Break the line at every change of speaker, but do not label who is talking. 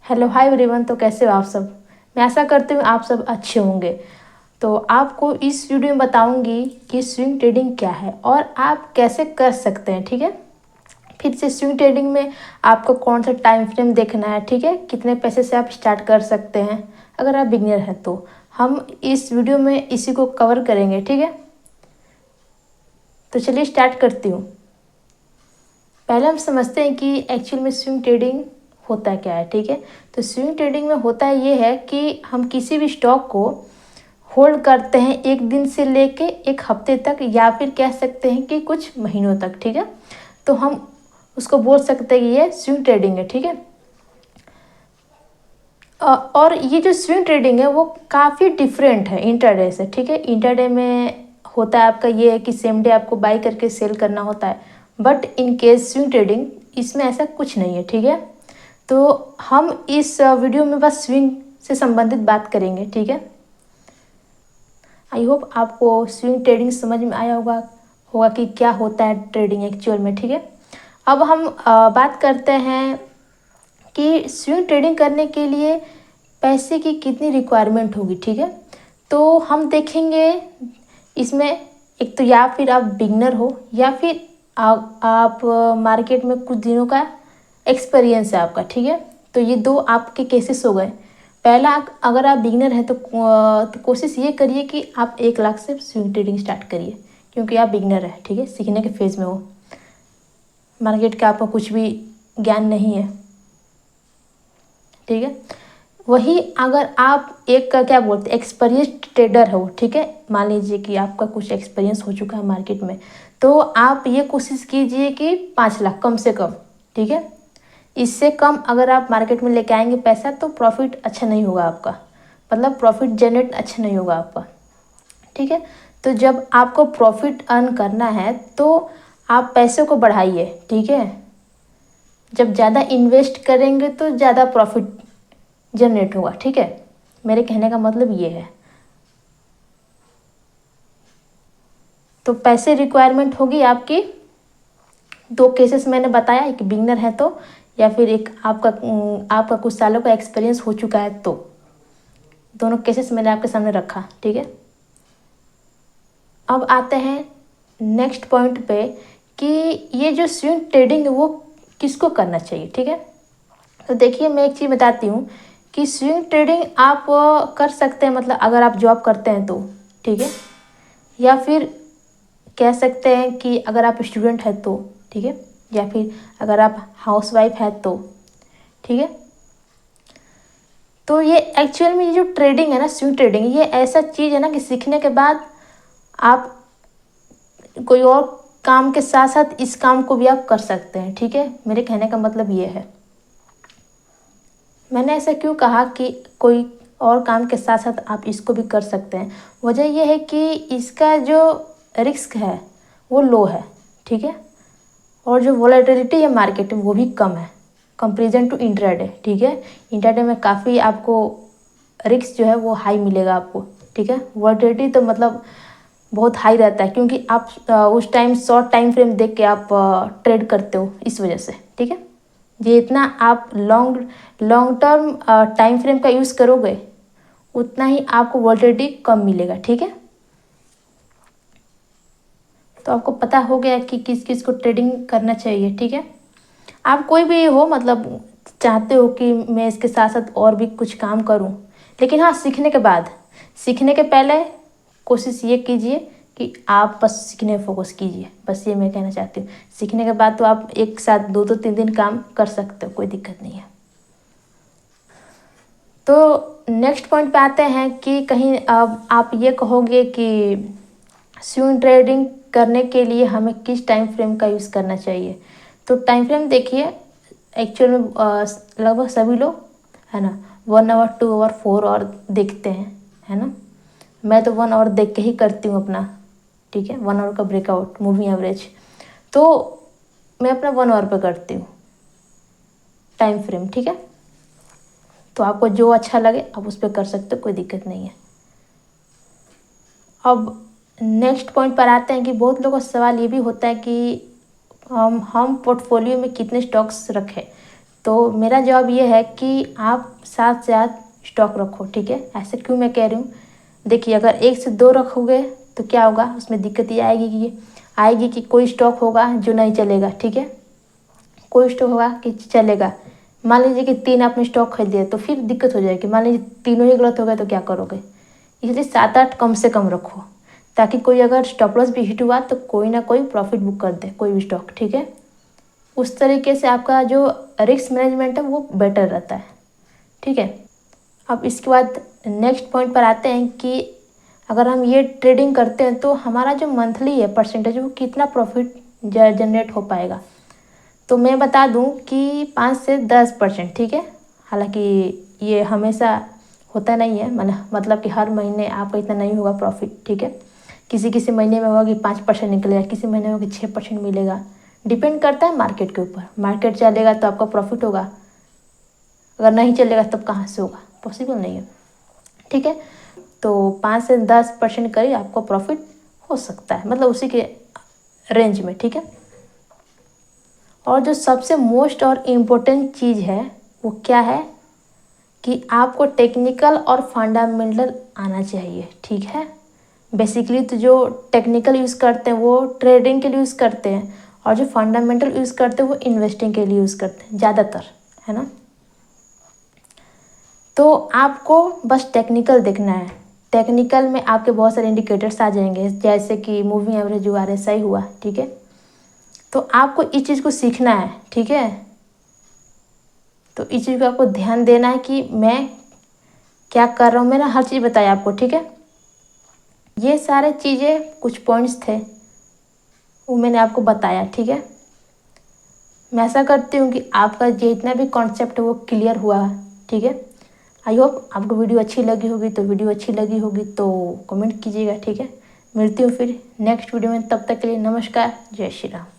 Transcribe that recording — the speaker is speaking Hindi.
Hello hi everyone. तो कैसे हो आप सब। मैं आशा करती हूँ आप सब अच्छे होंगे। तो आपको इस वीडियो में बताऊंगी कि स्विंग ट्रेडिंग क्या है और आप कैसे कर सकते हैं। ठीक है, फिर से स्विंग ट्रेडिंग में आपको कौन सा टाइम फ्रेम देखना है, ठीक है, कितने पैसे से आप स्टार्ट कर सकते हैं अगर आप बिगिनर हैं तो हम इस वीडियो में इसी को कवर करेंगे। ठीक है, तो चलिए स्टार्ट करती हूँ। पहले हम समझते हैं कि एक्चुअल में स्विंग ट्रेडिंग होता क्या है। ठीक है, तो स्विंग ट्रेडिंग में होता ये है कि हम किसी भी स्टॉक को होल्ड करते हैं एक दिन से लेके एक हफ्ते तक, या फिर कह सकते हैं कि कुछ महीनों तक। ठीक है, तो हम उसको बोल सकते हैं कि ये स्विंग ट्रेडिंग है। ठीक है, और ये जो स्विंग ट्रेडिंग है वो काफ़ी डिफरेंट है इंटरडे से। ठीक है, इंटरडे में होता है आपका ये है कि सेम डे आपको बाई करके सेल करना होता है, but in case swing trading इसमें ऐसा कुछ नहीं है। ठीक है, तो हम इस वीडियो में बस स्विंग से संबंधित बात करेंगे। ठीक है, आई होप आपको स्विंग ट्रेडिंग समझ में आया होगा होगा कि क्या होता है ट्रेडिंग एक्चुअल में। ठीक है, अब हम बात करते हैं कि स्विंग ट्रेडिंग करने के लिए पैसे की कितनी रिक्वायरमेंट होगी। ठीक है, तो हम देखेंगे इसमें, एक तो या फिर आप बिगनर हो या फिर आप मार्केट में कुछ दिनों का एक्सपीरियंस है आपका। ठीक है, तो ये दो आपके केसेस हो गए। पहला, अगर आप बिगनर हैं तो कोशिश ये करिए कि आप 1 लाख से स्विंग ट्रेडिंग स्टार्ट करिए, क्योंकि आप बिगनर हैं। ठीक है, सीखने के फेज़ में हो, मार्केट का आपको कुछ भी ज्ञान नहीं है। ठीक है, वही अगर आप एक का क्या बोलते हैं एक्सपीरियंस ट्रेडर हो, ठीक है, मान लीजिए कि आपका कुछ एक्सपीरियंस हो चुका है मार्केट में, तो आप ये कोशिश कीजिए कि 5 लाख कम से कम। ठीक है, इससे कम अगर आप मार्केट में लेके आएंगे पैसा तो प्रॉफिट अच्छा नहीं होगा आपका, मतलब प्रॉफिट जनरेट अच्छा नहीं होगा आपका। ठीक है, तो जब आपको प्रॉफिट अर्न करना है तो आप पैसे को बढ़ाइए। ठीक है, जब ज़्यादा इन्वेस्ट करेंगे तो ज़्यादा प्रॉफिट जनरेट होगा। ठीक है, मेरे कहने का मतलब ये है। तो पैसे रिक्वायरमेंट होगी आपकी, दो केसेस मैंने बताया, एक बिगनर है तो, या फिर एक आपका कुछ सालों का एक्सपीरियंस हो चुका है तो। दोनों केसेस मैंने आपके सामने रखा। ठीक है, अब आते हैं नेक्स्ट पॉइंट पे कि ये जो स्विंग ट्रेडिंग है वो किसको करना चाहिए। ठीक है, तो देखिए मैं एक चीज़ बताती हूँ कि स्विंग ट्रेडिंग आप कर सकते हैं, मतलब अगर आप जॉब करते हैं तो। ठीक है, या फिर कह सकते हैं कि अगर आप स्टूडेंट हैं तो। ठीक है, या फिर अगर आप हाउसवाइफ है तो। ठीक है, तो ये एक्चुअल में ये जो ट्रेडिंग है ना, स्विंग ट्रेडिंग, ये ऐसा चीज़ है ना कि सीखने के बाद आप कोई और काम के साथ साथ इस काम को भी आप कर सकते हैं। ठीक है, मेरे कहने का मतलब ये है। मैंने ऐसा क्यों कहा कि कोई और काम के साथ साथ आप इसको भी कर सकते हैं, वजह यह है कि इसका जो रिस्क है वो लो है। ठीक है, और जो वॉलेटिलिटी है मार्केट में वो भी कम है कंपेरिजन टू इंट्राडे। ठीक है, इंट्राडे में काफ़ी आपको रिस्क जो है वो हाई मिलेगा आपको। ठीक है, वॉलेटिलिटी तो मतलब बहुत हाई रहता है, क्योंकि आप उस टाइम शॉर्ट टाइम फ्रेम देख के आप ट्रेड करते हो, इस वजह से। ठीक है, जितना आप long long term time frame का यूज़ करोगे उतना ही आपको वॉलेटिलिटी कम मिलेगा। ठीक है, तो आपको पता हो गया कि किस किस को ट्रेडिंग करना चाहिए। ठीक है, आप कोई भी हो, मतलब चाहते हो कि मैं इसके साथ साथ और भी कुछ काम करूं, लेकिन हाँ सीखने के बाद, सीखने के पहले कोशिश ये कीजिए कि आप बस सीखने में फोकस कीजिए। बस ये मैं कहना चाहती हूँ। सीखने के बाद तो आप एक साथ 2-3 दिन काम कर सकते हो, कोई दिक्कत नहीं है। तो नेक्स्ट पॉइंट पे आते हैं कि कहीं अब आप ये कहोगे कि स्विंग ट्रेडिंग करने के लिए हमें किस टाइम फ्रेम का यूज़ करना चाहिए। तो टाइम फ्रेम देखिए, एक्चुअल में लगभग सभी लोग है ना 1 आवर 2 आवर 4 आवर देखते हैं, है ना। मैं तो 1 आवर देख के ही करती हूँ अपना। ठीक है, 1 आवर का ब्रेकआउट मूविंग एवरेज, तो मैं अपना 1 आवर पे करती हूँ टाइम फ्रेम। ठीक है, तो आपको जो अच्छा लगे आप उस पर कर सकते हो, कोई दिक्कत नहीं है। अब नेक्स्ट पॉइंट पर आते हैं कि बहुत लोगों का सवाल ये भी होता है कि हम पोर्टफोलियो में कितने स्टॉक्स रखें। तो मेरा जवाब ये है कि आप 7 से 8 स्टॉक रखो, ठीक है। ऐसे क्यों मैं कह रही हूँ, देखिए अगर 1 से 2 रखोगे तो क्या होगा, उसमें दिक्कत ये आएगी कि कोई स्टॉक होगा जो नहीं चलेगा, ठीक है। कोई स्टॉक होगा कि चलेगा। मान लीजिए कि 3 आपने स्टॉक खरीद लिया तो फिर दिक्कत हो जाएगी। मान लीजिए तीनों ही गलत हो गए तो क्या करोगे। इसलिए 7-8 कम से कम रखो, ताकि कोई अगर स्टॉप लॉस भी हिट हुआ तो कोई ना कोई प्रॉफिट बुक कर दे, कोई भी स्टॉक, ठीक है। उस तरीके से आपका जो रिस्क मैनेजमेंट है वो बेटर रहता है, ठीक है। अब इसके बाद नेक्स्ट पॉइंट पर आते हैं कि अगर हम ये ट्रेडिंग करते हैं तो हमारा जो मंथली है परसेंटेज वो कितना प्रॉफिट जनरेट हो पाएगा। तो मैं बता दूं कि 5 से 10%, ठीक है। हालांकि ये हमेशा होता नहीं है, मतलब कि हर महीने आपका इतना नहीं होगा प्रॉफिट, ठीक है। किसी किसी महीने में होगा कि 5% निकलेगा, किसी महीने में होगा कि 6% मिलेगा। डिपेंड करता है मार्केट के ऊपर। मार्केट चलेगा तो आपका प्रॉफिट होगा, अगर नहीं चलेगा तब कहाँ से होगा, पॉसिबल नहीं है, ठीक है। तो 5 से 10% करीब आपको प्रॉफिट हो सकता है, मतलब उसी के रेंज में, ठीक है। और जो सबसे मोस्ट और इम्पोर्टेंट चीज़ है वो क्या है कि आपको टेक्निकल और फंडामेंटल आना चाहिए, ठीक है। बेसिकली तो जो टेक्निकल यूज़ करते हैं वो ट्रेडिंग के लिए यूज़ करते हैं, और जो फंडामेंटल यूज़ करते हैं वो इन्वेस्टिंग के लिए यूज़ करते हैं ज़्यादातर, है ना। तो आपको बस टेक्निकल देखना है। टेक्निकल में आपके बहुत सारे इंडिकेटर्स आ जाएंगे, जैसे कि मूविंग एवरेज जो RSI हुआ, ठीक है। तो आपको इस चीज़ को सीखना है, ठीक है। तो इस चीज़ को आपको ध्यान देना है कि मैं क्या कर रहा हूँ, मैंने हर चीज़ बताया आपको, ठीक है। ये सारे चीज़ें कुछ पॉइंट्स थे वो मैंने आपको बताया, ठीक है। मैं ऐसा करती हूँ कि आपका जितना भी कॉन्सेप्ट है वो क्लियर हुआ है, ठीक है। आई होप आपको वीडियो अच्छी लगी होगी, तो कमेंट कीजिएगा, ठीक है। मिलती हूँ फिर नेक्स्ट वीडियो में, तब तक के लिए नमस्कार, जय श्री राम।